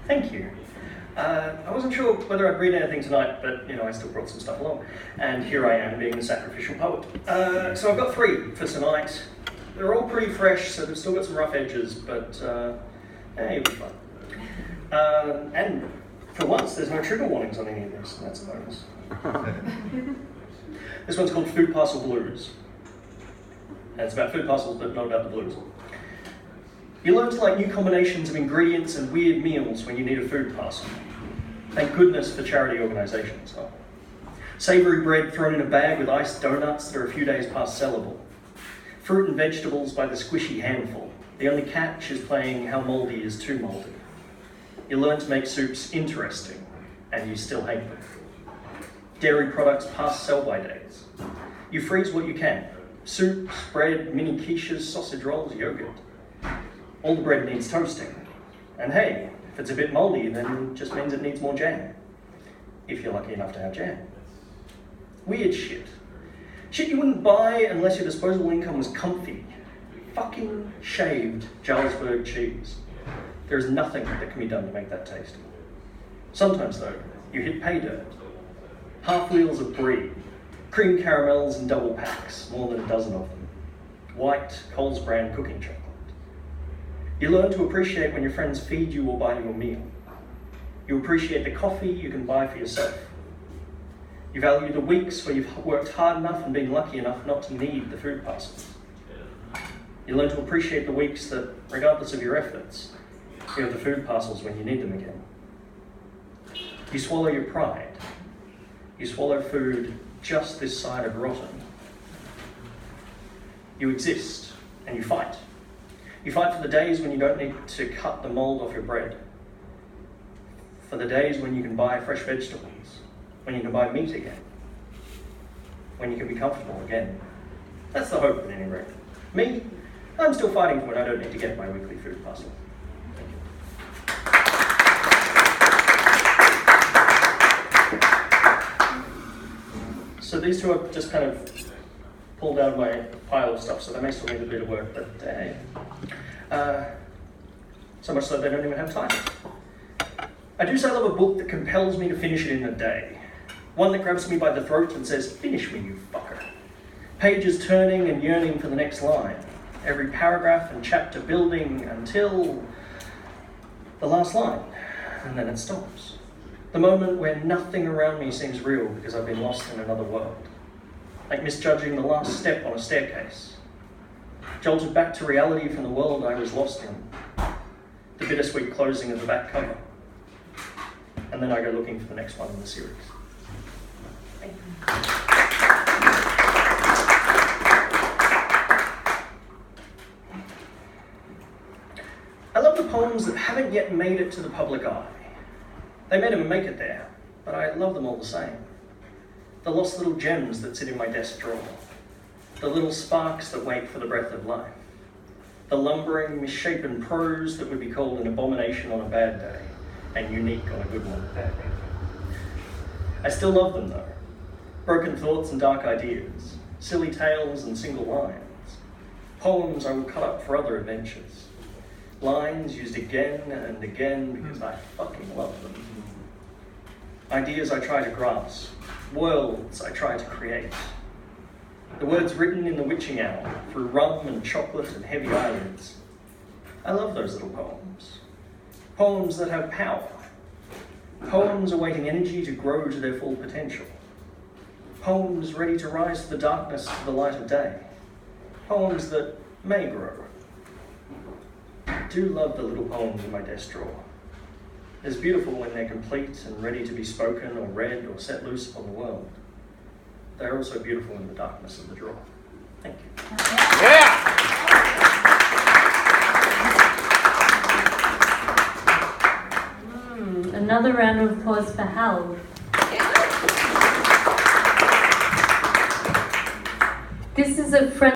Thank you. I wasn't sure whether I'd read anything tonight, but I still brought some stuff along. And here I am being the sacrificial poet. So I've got 3 for tonight. They're all pretty fresh, so they've still got some rough edges, but it'll be fun. And for once, there's no trigger warnings on any of this, and that's a bonus. This one's called Food Parcel Blues. And it's about food parcels, but not about the blues. You learn to like new combinations of ingredients and weird meals when you need a food parcel. Thank goodness for charity organisations. Savoury bread thrown in a bag with iced donuts that are a few days past sellable. Fruit and vegetables by the squishy handful. The only catch is playing how mouldy is too mouldy. You learn to make soups interesting, and you still hate them. Dairy products past sell-by dates. You freeze what you can. Soups, bread, mini quiches, sausage rolls, yogurt. All the bread needs toasting. And hey, if it's a bit mouldy, then it just means it needs more jam. If you're lucky enough to have jam. Weird shit. Shit you wouldn't buy unless your disposable income was comfy. Fucking shaved Jarlsberg cheese. There is nothing that can be done to make that tasty. Sometimes though, you hit pay dirt. Half wheels of brie. Cream caramels in double packs, more than a dozen of them. White Coles brand cooking chocolate. You learn to appreciate when your friends feed you or buy you a meal. You appreciate the coffee you can buy for yourself. You value the weeks where you've worked hard enough and been lucky enough not to need the food parcels. You learn to appreciate the weeks that, regardless of your efforts, you have the food parcels when you need them again. You swallow your pride. You swallow food just this side of rotten. You exist and you fight. You fight for the days when you don't need to cut the mould off your bread. For the days when you can buy fresh vegetables. When you can buy meat again. When you can be comfortable again. That's the hope at any rate. Me, I'm still fighting for when I don't need to get my weekly food parcel. So these 2 are just kind of pulled out of my pile of stuff, so they may still need a bit of work, but hey. So much so they don't even have time. I do say I love a book that compels me to finish it in a day. One that grabs me by the throat and says, "Finish me, you fucker." Pages turning and yearning for the next line. Every paragraph and chapter building until the last line, and then it stops. The moment where nothing around me seems real because I've been lost in another world. Like misjudging the last step on a staircase. Jolted back to reality from the world I was lost in. The bittersweet closing of the back cover. And then I go looking for the next one in the series. Thank you. I love the poems that haven't yet made it to the public eye. They may never make it there, but I love them all the same. The lost little gems that sit in my desk drawer. The little sparks that wait for the breath of life. The lumbering, misshapen prose that would be called an abomination on a bad day, and unique on a good one. I still love them though. Broken thoughts and dark ideas. Silly tales and single lines. Poems I would cut up for other adventures. Lines used again and again because I fucking love them. Ideas I try to grasp. Worlds I try to create. The words written in the witching hour through rum and chocolate and heavy eyelids. I love those little poems. Poems that have power. Poems awaiting energy to grow to their full potential. Poems ready to rise to the darkness of the light of day. Poems that may grow. I do love the little poems in my desk drawer. It's beautiful when they're complete and ready to be spoken or read or set loose upon the world. They're also beautiful in the darkness of the drawer. Thank you. Yeah! Another round of applause for Hal. This is a friend.